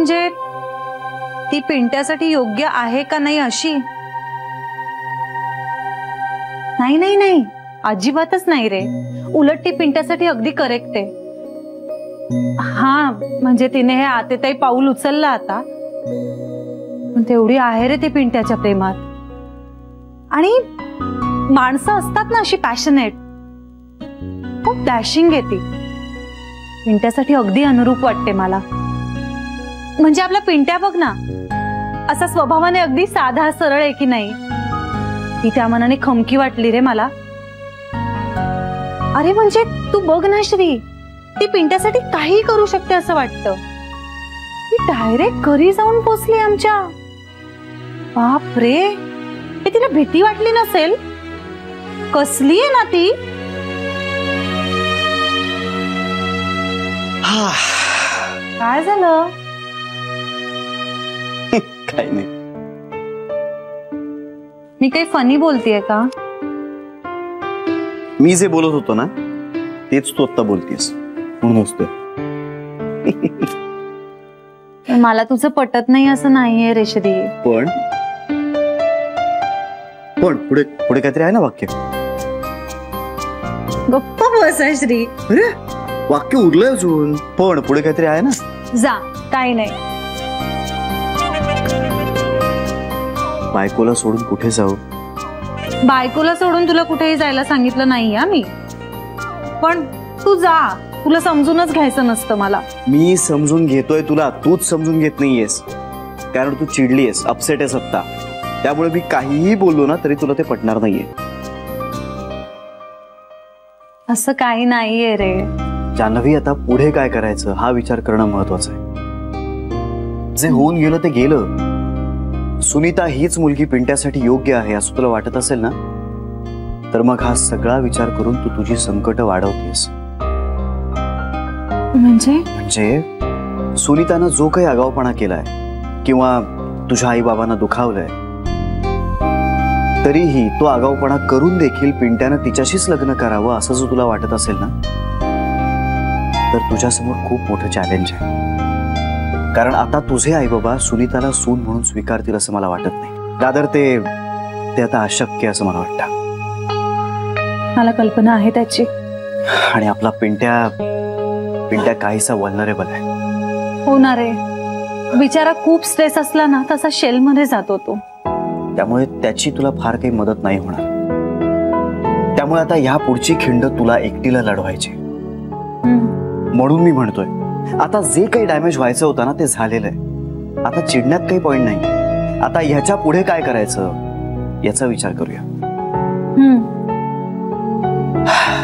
म्हणजे ती पिंट्यासाठी योग्य आहे का नाही अशी? नाही नाही नाही, अजिबातच नाही रे. उलट ती पिंट्यासाठी अगदी करेक्ट आहे. हा म्हणजे तिने हे आतेताई पाऊल उचललं आता, पण तेवढी आहे रे ती पिंट्याच्या प्रेमात. आणि माणसं असतात ना अशी पॅशनेट, खूप डॅशिंग आहे ती. पिंट्यासाठी अगदी अनुरूप वाटते मला. म्हणजे आपला पिंट्या बघ ना, असा स्वभावाने अगदी साधा सरळ आहे की नाही. ती त्या मनाने खमकी वाटली रे मला. अरे म्हणजे तू बघ ना श्री, ती पिंट्यासाठी काही करू शकते असं वाटतं. ती डायरेक्ट घरी जाऊन पोचली आमच्या. बाप रे, हे तिला भीती वाटली नसेल? कसली आहे ना ती. काय झालं? काही नाही. मी काही फनी बोलतेय का? मी जे बोलत होतो ना तेच तू आता बोलतेस म्हणून असतो. मला तुझं पटत नाही असं नाहीये रेश्री. पण पुढे पुढे काहीतरी आहे ना वाक्य. गप्प बस श्री. अरे वाक्य उरलंय अजून, पण पुढे काहीतरी आहे ना. जा, काही नाही. बायकोला सोडून कुठे जाऊ? बायकोला सोडून तुला कुठेही जायला सांगितलं नाही मी. पण तू जा, तुला समजूनच घ्यायचं नसतं मला. मी समजून घेतोय तुला, तूच समजून घेत नाहीयेस. कारण तू चिडलीयस, अपसेट आहेस आता. त्यामुळे मी काहीही बोललो ना तरी तुला ते पटणार नाहीये. असं काही नाहीये रे. जान्हवी, आता पुढे काय करायचं हा विचार करणं महत्वाचं आहे. जे होऊन गेलं ते गेलं. सुनीता हीच मुलगी पिंट्यासाठी योग्य आहे असं तुला वाटत असेल ना, तर मग हा सगळा विचार करून तू तुझी संकट वाढवतेस. म्हणजे सुनीतानं जो काही आगाऊपणा केलाय किंवा तुझ्या आई बाबांना दुखावलंय, तरीही तो आगाऊपणा करून देखील पिंट्यानं तिच्याशीच लग्न करावं असं जर तुला वाटत असेल ना, तर तुझ्यासमोर खूप मोठं चॅलेंज आहे. कारण आता तुझे आई बाबा सुनीताला सून म्हणून स्वीकारतील असं मला वाटत नाही. रादर ते आता अशक्य असं मला वाटतं. मला कल्पना आहे त्याची. आणि आपला पिंट्या काहीसा वल्नरेबल आहे. हो ना रे, बिचारा खूप स्ट्रेस असला ना तसा शेल मध्ये जातो तो. त्यामुळे त्याची तुला फार काही मदत नाही होणार. त्यामुळे आता ह्या पुढची खिंड तुला एकटीला लढवायची. म्हणून मी म्हणतोय, आता जे काही डॅमेज व्हायचं होतं ना ते झालेलं आहे. आता चिडण्यात काही पॉइंट नाही. आता ह्याच्या पुढे काय करायचं याचा विचार करूया.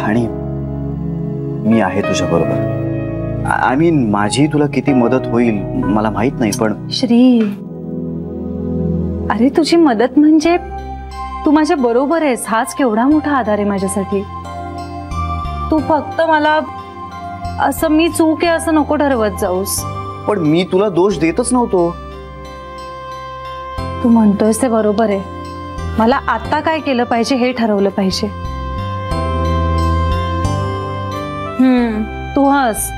आणि मी आहे तुझ्या बरोबर. आय मीन माझी तुला किती मदत होईल मला माहित नाही, पण श्री, अरे तुझी मदत म्हणजे तू माझ्या बरोबर आहेस, हाच केवढा मोठा आधार आहे माझ्यासाठी. तू फक्त मला असं मी चूक आहे असं नको ठरवत जाऊस. पण मी तुला दोष देतच नव्हतो. तू म्हणतोयस ते बरोबर आहे. मला आता काय केलं पाहिजे हे ठरवलं पाहिजे. तू हस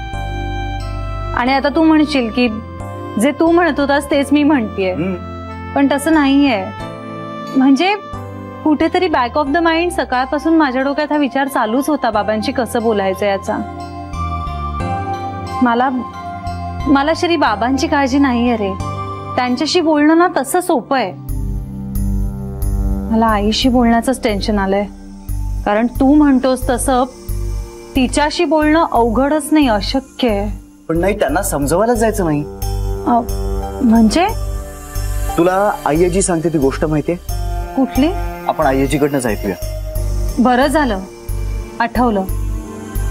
आणि आता तू म्हणशील की जे तू म्हणत होतास तेच मी म्हणतेय, पण तसं नाहीये. म्हणजे कुठेतरी बॅक ऑफ द माइंड सकाळपासून माझ्या डोक्यात हा विचार चालूच होता बाबांशी कसं बोलायचं याचा. मला श्री बाबांची काळजी नाहीये रे. त्यांच्याशी बोलणं ना तसं सोपं आहे. मला आईशी बोलण्याचंच टेन्शन आलंय. कारण तू म्हणतोस तसं तिच्याशी बोलणं अवघडच नाही, अशक्य आहे. पण नाही, त्यांना समजवायला जायचं नाही. म्हणजे तुला आईजी सांगते ती गोष्ट माहितीये? कुठली? आपण आईजीकडनं जायचूया. बरं झालं आठवलं.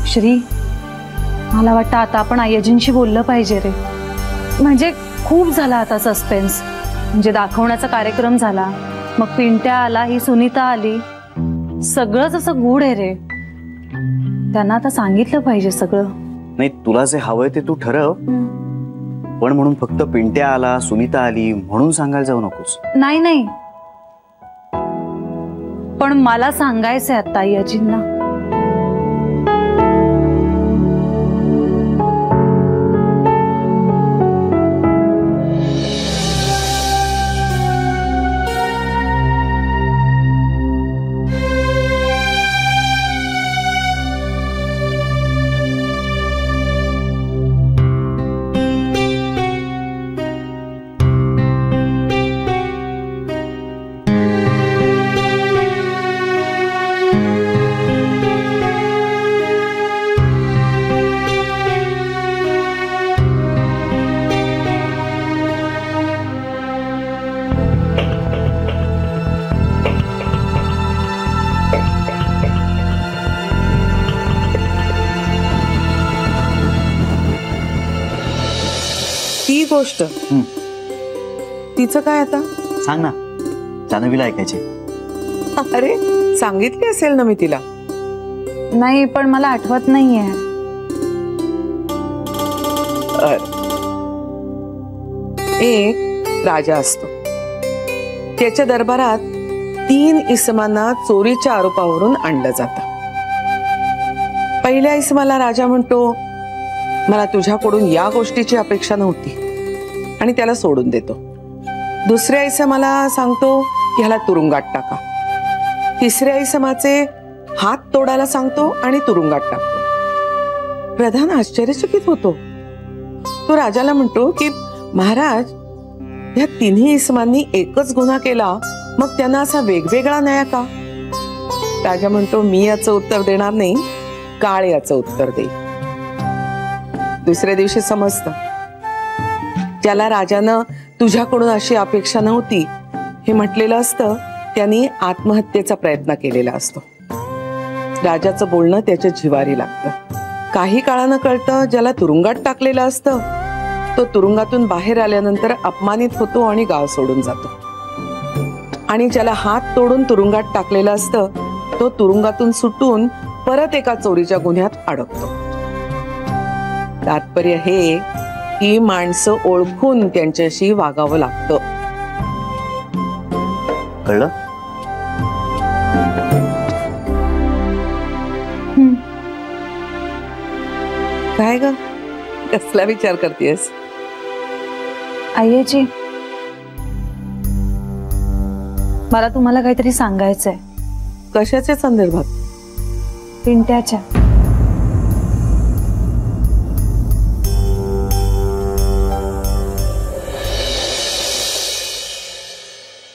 श्री, मला वाटतं आता आपण आईजींशी बोललं पाहिजे रे. म्हणजे खूप झाला आता सस्पेन्स. म्हणजे दाखवण्याचा कार्यक्रम झाला, मग पिंट्या आला, ही सुनीता आली, सगळंच असं गूढ आहे रे. त्यांना आता सांगितलं पाहिजे सगळं. नाही, तुला जे हवंय ते तू ठरव. पण म्हणून फक्त पिंट्या आला, सुनीता आली म्हणून सांगायला जाऊ नकोस. नाही नाही, पण मला सांगायचंय आता आईजींना. गोष्ट. तिचं काय आता? सांग ना, जान्हवीला ऐकायचे. अरे सांगितली असेल ना मी तिला. नाही, पण मला आठवत नाहीये. एक राजा असतो, त्याच्या दरबारात 3 इसमांना चोरीच्या आरोपावरून आणलं जातं. पहिल्या इसमाला राजा म्हणतो, मला तुझ्याकडून या गोष्टीची अपेक्षा नव्हती, आणि त्याला सोडून देतो. दुसऱ्या इसमाला सांगतो ह्याला तुरुंगात टाका. तिसऱ्या इसमाचे हात तोडायला सांगतो आणि तुरुंगात टाकतो. प्रधान आश्चर्यचकित होतो. तो राजाला म्हणतो की महाराज, या तिन्ही इसमांनी एकच गुन्हा केला, मग त्यांना असा वेगवेगळा न्याय का? राजा म्हणतो, मी याचं उत्तर देणार नाही, काळ याचं उत्तर देईल. दुसऱ्या दिवशी समजतं, ज्याला राजानं तुझ्याकडून अशी अपेक्षा नव्हती हे म्हटलेलं असतं, त्यांनी आत्महत्येचा प्रयत्न केलेला असतो. राजाचं बोलणं त्याच्या जिवारी लागतं. काही काळानं कळतं, ज्याला तुरुंगात टाकलेलं असतं तो तुरुंगातून बाहेर आल्यानंतर अपमानित होतो आणि गाव सोडून जातो, आणि ज्याला हात तोडून तुरुंगात टाकलेलं असतं तो तुरुंगातून सुटून परत एका चोरीच्या गुन्ह्यात अडकतो. तात्पर्य हे की माणसं ओळखून त्यांच्याशी वागावं लागतं. कळलं? काय ग, कसला विचार करतेस? आईजी, मला तुम्हाला काहीतरी सांगायचंय. कशाच्या संदर्भात? पिंट्याच्या.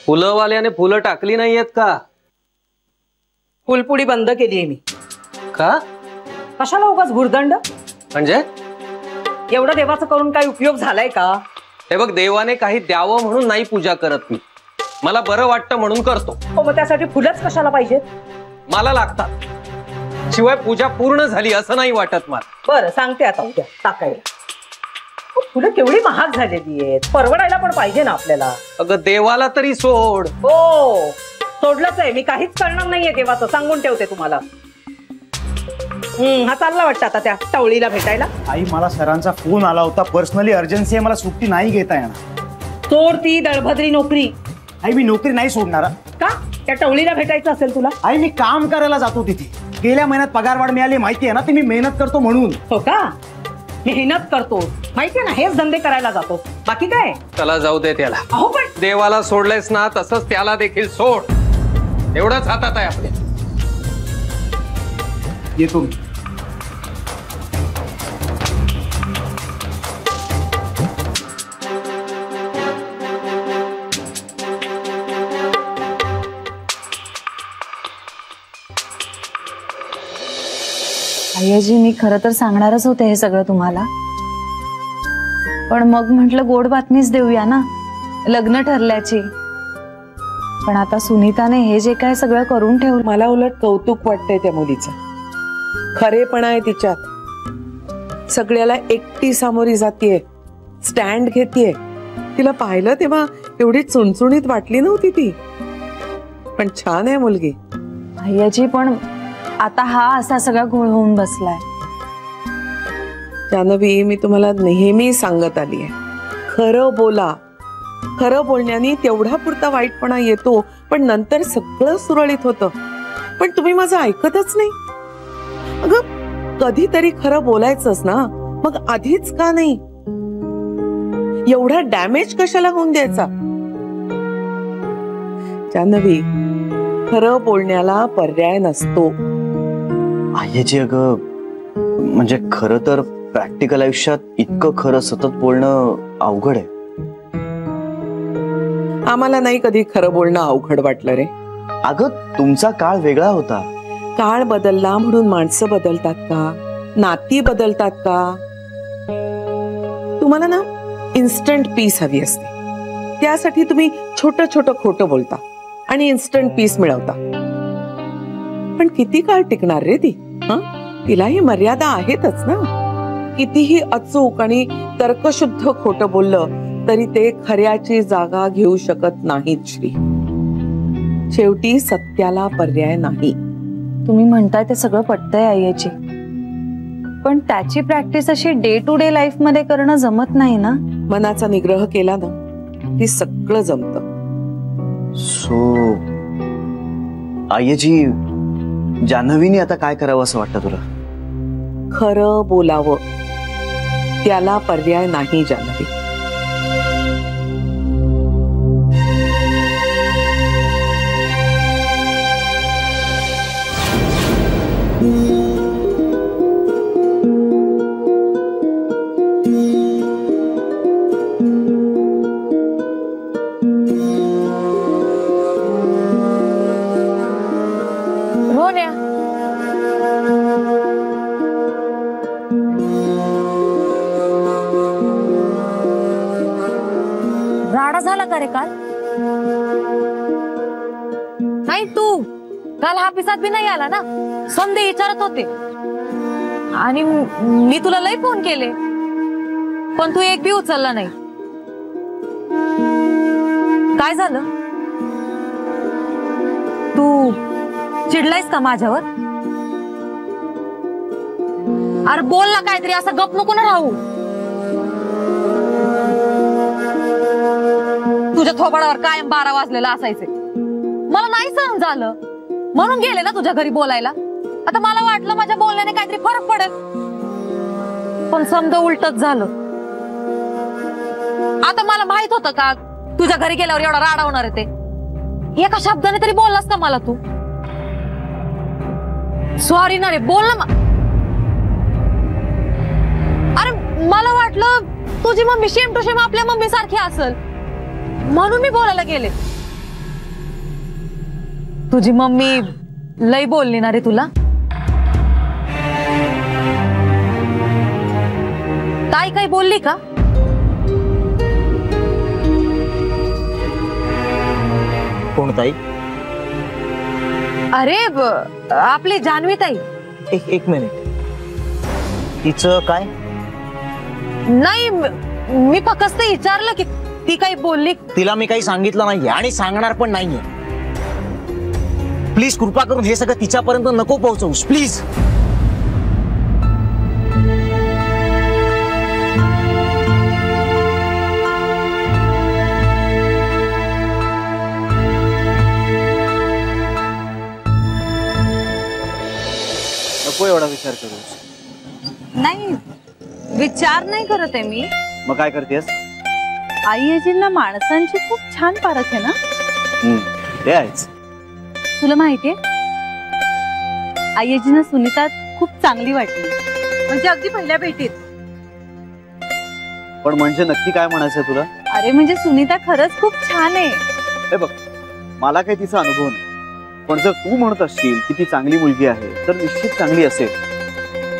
फुलंवाल्याने फुलं टाकली नाहीयेत का? फुलपुडी बंद केली आहे मी. का? कशाला उगाच भुर्दंड? म्हणजे एवढं देवाचं करून काही उपयोग झालाय का? हे बघ, देवाने काही द्यावं म्हणून नाही पूजा करत मी, मला बरं वाटतं म्हणून करतो. हो, मग त्यासाठी फुलंच कशाला पाहिजेत? मला लागतात, शिवाय पूजा पूर्ण झाली असं नाही वाटत मला. बरं, सांगते आता उद्या टाकायला. फुलं केवढी महाग झालेली आहेत, परवडायला पण पाहिजे ना आपल्याला. अगं देवाला तरी सोड. हो, सोडलंच आहे मी, काहीच करणार नाहीये देवाचं, सांगून ठेवते तुम्हाला. हा चालला वाटतं आता त्या टवळीला भेटायला. आई, मला सरांचा फोन आला होता, पर्सनली अर्जन्सी आहे, मला सुट्टी नाही घेता येणार. चोर ती दळभद्री नोकरी. आई, मी नोकरी नाही सोडणार. का? त्या टवळीला भेटायचं असेल तुला? आई, मी काम करायला जातो तिथे. गेल्या महिन्यात पगारवाढ मिळाली, माहिती आहे ना, ती मी मेहनत करतो म्हणून. हो का? मेहनत करतो माहितीये ना, हेच धंदे करायला जातो, बाकी काय? त्याला जाऊ दे त्याला. अहो पण देवाला सोडलेस ना, तसंच त्याला देखील सोड. एवढंच हातात आहे आपल्या. येतो मी. आईजी, मी खरं तर सांगणारच होते हे सगळं तुम्हाला, पण मग म्हटलं गोड बातमीच देऊया ना, लग्न ठरल्याची. पण आता सुनीताने हे जे काय सगळं करून ठेवलं, मला उलट कौतुक वाटतंय त्या मुलीचं. खरेपणा आहे तिच्यात. सगळ्याला एकटी सामोरी जातीये, स्टँड घेतीये. तिला पाहिलं तेव्हा एवढी चुणचुणीत वाटली नव्हती ती, पण छान आहे मुलगी. आईजी, पण आता हा असा सगळा घोळ होऊन बसलाय. जान्हवी, मी तुम्हाला नेहमी सांगत आली आहे, खरं बोला. खरं बोलण्याने तेवढा पुरता वाईटपणा येतो, पण नंतर सगळं सुरळीत होतं. पण तुम्ही माझं ऐकतच नाही. अगं, कधीतरी खरं बोलायचंच ना, मग आधीच का नाही? एवढा डॅमेज कशाला होऊन द्यायचा? जान्हवी, खरं बोलण्याला पर्याय नसतो. आईची, अगं म्हणजे खरं तर प्रॅक्टिकल आयुष्यात इतकं खरं सतत बोलणं अवघड आहे. आम्हाला नाही कधी खरं बोलणं अवघड वाटलं रे. अगं, तुमचा काळ वेगळा होता. काळ बदलला म्हणून माणसं बदलतात का? नाती बदलतात का? तुम्हाला ना इन्स्टंट पीस हवी असते, त्यासाठी तुम्ही छोटं छोटं खोटं बोलता आणि इन्स्टंट पीस मिळवता. पण किती काळ टिकणार रे ती? तिलाही मर्यादा आहेतच ना. कितीही अचूक आणि तर्कशुद्ध खोटं बोललं तरी ते खऱ्याची जागा घेऊ शकत नाहीत श्री. शेवटी सत्याला पर्याय नाही. तुम्ही म्हणताय ते सगळं पटतंय आईची, पण त्याची प्रॅक्टिस अशी डे टू डे लाईफ मध्ये करणं जमत नाही ना. मनाचा निग्रह केला ना की सगळं जमतं. सो आय्याची, जान्हवीने आता काय करावं असं वाटतं तुला? खरं बोलावं, त्याला पर्याय नाही जान्हवी. राडा झाला का रे काल? नाही, तू काल हापिसात बी नाही आला ना. संधी विचारत होते आणि मी तुला लई फोन केले, पण तू एक बी उचलला नाही. काय झालं? तू चिडलायस का माझ्यावर? अरे बोल ना काहीतरी, असं गप नको ना राहू. तुझ्या थोबाडावर कायम 12 वाजलेला असायचे. मला नाही सहन झालं म्हणून गेले ना तुझ्या घरी बोलायला. आता मला वाटलं माझ्या बोलण्याने काहीतरी फरक पडेल, पण समजा उलटच झालं. आता मला माहित होतं का तुझ्या घरी गेल्यावर एवढा राडा होणार आहे ते? एका शब्दाने तरी बोललास का मला तू? सॉरी ना रे, बोल ना. अरे मला वाटलं तुझी मम्मी शेम टू शेम आपल्या मम्मी सारखी असेल म्हणून मी बोलायला गेले. तुझी मम्मी लई बोलली ना रे तुला? ताई काही बोलली का? कोण ताई? अरे आपली जान्हवी ताई. एक मिनिट, तिचं काय? नाही, मी फक्त विचारलं की ती काही बोलली. तिला मी काही सांगितलं नाहीये आणि सांगणार पण नाहीये. प्लीज कृपा करून हे सगळं तिच्यापर्यंत नको पोहोचवूस प्लीज. नको एवढा विचार करूस. नाही, विचार नाही करत आहे मी. मग काय करतेस? आईजींना माणसांची खूप छान पारख आहे ना. ते आहेच. तुला माहितीये आईजींना सुनीता खूप चांगली वाटली, म्हणजे अगदी पहिल्या भेटीत. पण म्हणजे नक्की काय म्हणायचंय तुला? अरे म्हणजे सुनीता खरंच खूप छान आहे. हे बघ, मला काही तिचा अनुभव नाही, पण जर तू म्हणत असशील की ती चांगली मुलगी आहे तर निश्चित चांगली असेल.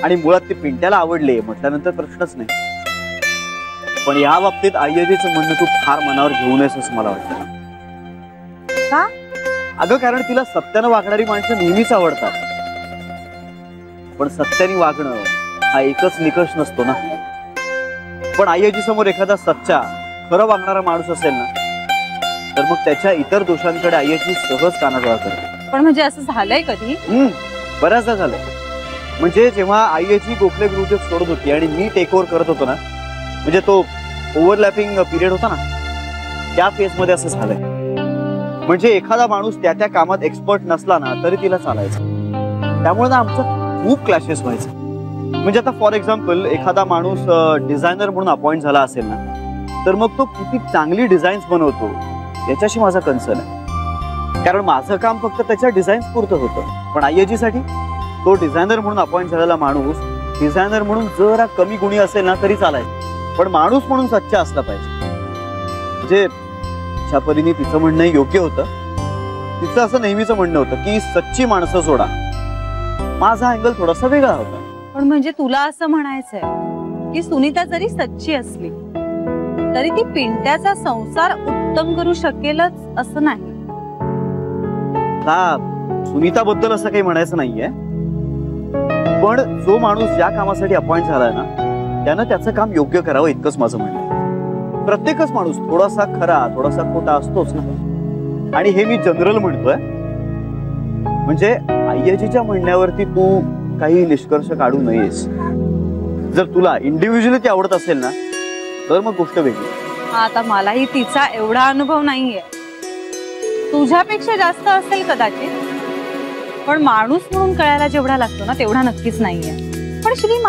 आणि मुळात ती पिंट्याला आवडले म्हटल्यानंतर प्रश्नच नाही. पण या बाबतीत आय्याजीचं म्हणणं तू फार मनावर घेऊ नयेस असं मला वाटतं. का? अगं कारण तिला सत्यानं वागणारी माणसं नेहमीच आवडतात. पण सत्याने वागणं हा एकच निकष नसतो ना. पण आय्याजी समोर एखादा सच्चा खरं वागणारा माणूस असेल ना तर मग त्याच्या इतर दोषांकडे आय्याजी सहज कानाडोळा करते. पण म्हणजे असं झालंय कधी? बऱ्याचदा झालंय. म्हणजे जेव्हा आय्याजी गोखले गृहउद्योग सोडत होती आणि मी टेक ओव्हर करत होतो ना, म्हणजे तो ओव्हरलॅपिंग पिरियड होता ना, त्या फेज मध्ये असं झालंय. म्हणजे एखादा माणूस त्या त्या कामात एक्सपर्ट नसला ना तरी तिला चालायचं. त्यामुळे ना आमचं खूप क्लॅशेस व्हायचं. म्हणजे आता फॉर एक्झाम्पल एखादा माणूस डिझायनर म्हणून अपॉइंट झाला असेल ना तर मग तो किती चांगली डिझाईन्स बनवतो याच्याशी माझा कन्सर्न आहे. कारण माझं काम फक्त त्याच्या डिझाईन्स पुरतं होतं. पण आय्याजीसाठी तो डिझायनर म्हणून अपॉइंट झालेला माणूस डिझायनर म्हणून जरा कमी गुणी असेल ना तरी चालायचं, पण माणूस म्हणून सच्चा असला पाहिजे. म्हणजे अशा परीने तिचं म्हणणं योग्य होतं. तिचं असं नेहमीच म्हणणं होतं की सच्ची माणसं सोडा. माझा अँगल थोडासा वेगळा होता. पण म्हणजे तुला असं म्हणायचंय की सुनीता जरी सच्ची असली तरी ती पिंट्याचा संसार उत्तम करू शकेलच असं नाही. सुनीता बद्दल असं काही म्हणायचं नाहीये, पण जो माणूस ज्या कामासाठी अपॉइंट झालाय ना त्यानं त्याचं काम योग्य करावं इतकंच माझं म्हणणं आहे. प्रत्येकच माणूस थोडासा खरा थोडासा खोटा असतोच ना. आणि हे मी जनरल म्हणतोय, म्हणजे अय्याजीच्या म्हणण्यावरती तू काही निष्कर्ष काढू नयेस. जर तुला इंडिव्हिज्युअली ती आवडत असेल ना तर मग गोष्ट वेगळी. आता मलाही तिचा एवढा अनुभव नाहीये, तुझ्यापेक्षा जास्त असेल कदाचित, पण माणूस म्हणून कळायला जेवढा लागतो ना तेवढा नक्कीच नाहीये. पण श्री,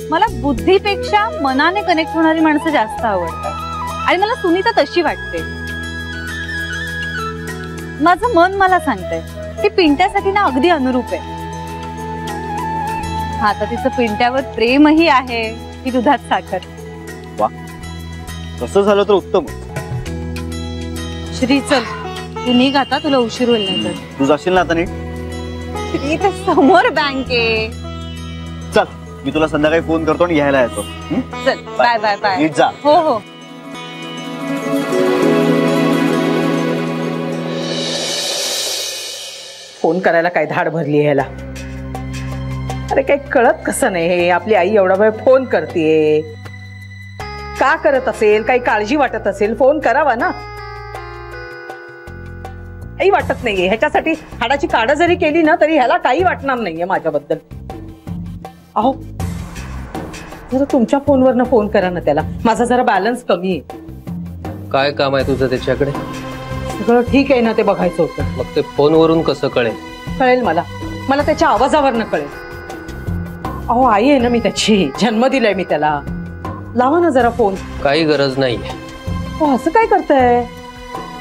मला बुद्धीपेक्षा मनाने कनेक्ट होणारी माणसं जास्त आवडतात आणि मला सुनीता तशी वाटते. माझं मन मला सांगतंय ती पिंट्यासाठी ना अगदी अनुरूप आहे. आता तिचं पिंट्यावर प्रेमही आहे की दुधात साखर. वा, कसं झालं तर उत्तम. श्री चल, तू निघ आता, तुला उशीर होईल नाही तर. तू जाशील ना आता नीट? इथे समोर बँक आहे. चल, मी तुला संध्याकाळी फोन करतो आणि घ्यायला येतो. चल, बाय बाय बाय. नीट जा. हो हो. फोन करायला काय धाड भरली ह्याला. अरे काही कळत कसं नाही हे, आपली आई एवढा वेळ फोन करते. का करत असेल, काही काळजी वाटत असेल, फोन करावा ना. काही वाटत नाहीये ह्याच्यासाठी. हाडाची काढ जरी केली ना तरी ह्याला काही वाटणार नाहीये माझ्याबद्दल. अहो जरा तुमच्या फोनवरनं फोन करा ना त्याला, माझा जरा बॅलन्स कमी आहे. काय काम आहे तुझं त्याच्याकडे? सगळं ठीक आहे ना ते बघायचं होतं. मग ते फोनवरून कसं कळेल? कळेल मला त्याच्या आवाजावरनं कळेल. अहो आई आहे ना मी त्याची, जन्म दिलाय मी त्याला. लावा ना जरा फोन. काही गरज नाहीये. हो असं काय करताय?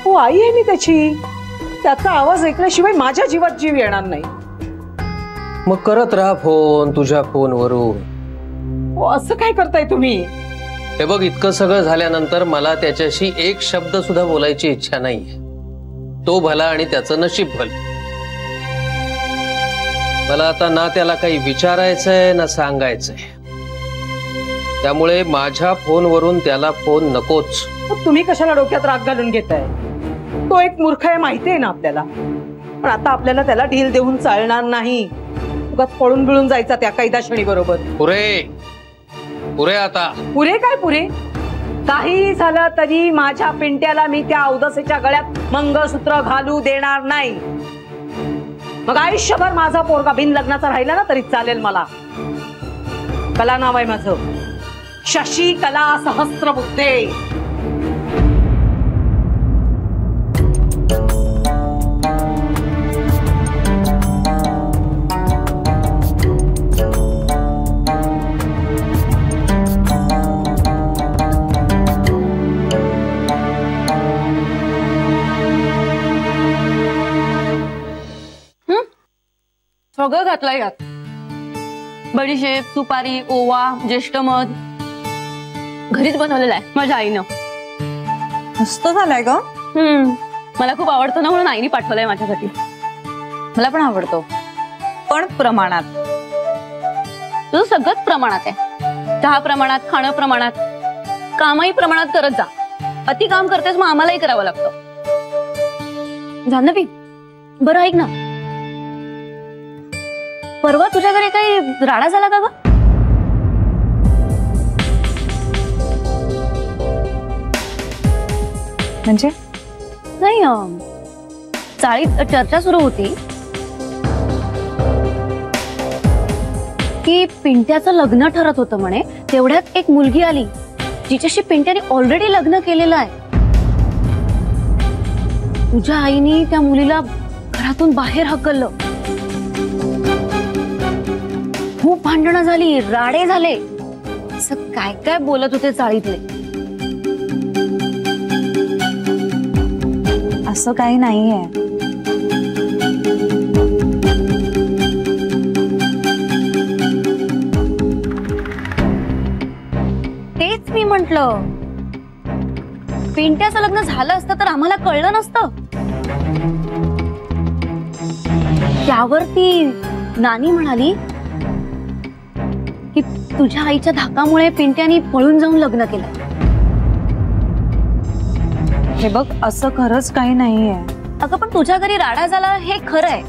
हो आई आहे मी त्याची, त्याचा आवाज ऐकल्याशिवाय माझ्या जीवात जीव येणार नाही. मग करत राहा फोन तुझ्या फोनवरून. हो असं काय करताय तुम्ही? हे बघ, इतकं सगळं झाल्यानंतर मला त्याच्याशी एक शब्द सुद्धा बोलायची इच्छा नाहीये. तो भला आणि त्याचं नशीब भलं. मला आता ना त्याला काही विचारायचंय ना सांगायचंय. त्यामुळे माझ्या फोनवरून त्याला फोन नकोच. तुम्ही कशाला डोक्यात राग घालून घेताय? तो एक मूर्ख आहे माहितीये ना आपल्याला. पण आता आपल्याला त्याला ढील देऊन चालणार नाही. उगाच पळून बिळून जायचा त्या कैदाशणी बरोबर. पुरे आता. पुरे काय पुरे? काही झालं तरी माझ्या पिंट्याला मी त्या अवदसेच्या गळ्यात मंगळसूत्र घालू देणार नाही. मग आयुष्यभर माझा पोरगा बिन लग्नाचा राहिला ना तरी चालेल मला. कला नाव आहे माझं, शशिकला सहस्त्रबुद्धे. सगळं घातलंय यात. बडीशेप, सुपारी, ओवा, ज्येष्ठ मध घरीच बनवलेला आहे माझ्या आईनं. मस्त झालाय ग. मला खूप आवडतं ना म्हणून आईने पाठवलंय माझ्यासाठी. मला पण आवडतो, पण प्रमाणात. तुझं सगळंच प्रमाणात आहे. चहा प्रमाणात, खाणं प्रमाणात, कामही प्रमाणात करत जा. अति काम करतेस मग आम्हालाही करावं लागतं. जान्हवी, बरं ऐक ना, परवा तुझ्या घरी काही राडा झाला का ग? म्हणजे नाही, चाळीत चर्चा सुरू होती की पिंट्याचं लग्न ठरत होतं म्हणे. तेवढ्यात एक मुलगी आली जिच्याशी पिंट्याने ऑलरेडी लग्न केलेलं आहे. तुझ्या आईने त्या मुलीला घरातून बाहेर हकललं. खूप भांडणं झाली, राडे झाले. असं काय काय बोलत होते चाळीतले. असं काही नाहीये. तेच मी म्हंटल, पिंट्याचं लग्न झालं असतं तर आम्हाला कळलं नसतं. त्यावरती नानी म्हणाली की तुझ्या आईच्या धाकामुळे पिंट्याने पळून जाऊन लग्न केलं. हे बघ, असं खरंच काही नाहीये. अगं पण तुझ्या घरी राडा झाला हे खरं आहे,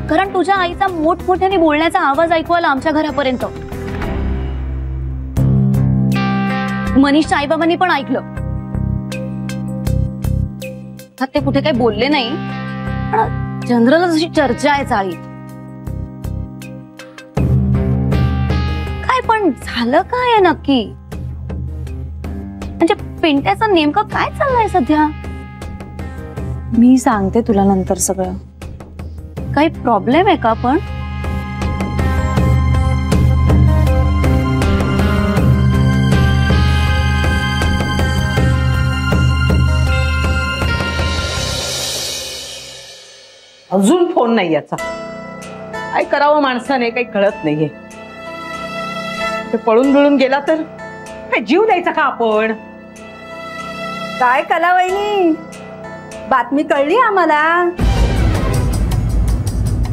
कारण तुझ्या आईचा मोठमोठ्याने बोलण्याचा आवाज ऐकू आला आमच्या घरापर्यंत. मनीषच्या आईबाबांनी पण ऐकलं. ते कुठे काही बोलले नाही, पण जनरल जशी चर्चा आहे चाळीत. काय पण झालं काय आहे नक्की? म्हणजे पिंट्याचं नेमकं काय चाललंय सध्या? मी सांगते तुला नंतर सगळं. काही प्रॉब्लेम आहे का पण? अजून फोन नाही याचा. काय करावं माणसाने काही कळत नाहीये. ते पळून बिळून गेला तर काय जीव द्यायचा का आपण? काय कलावहिनी, बातमी कळली आम्हाला.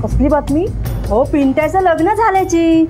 कसली बातमी? हो, पिंट्याचं लग्न झाल्याची.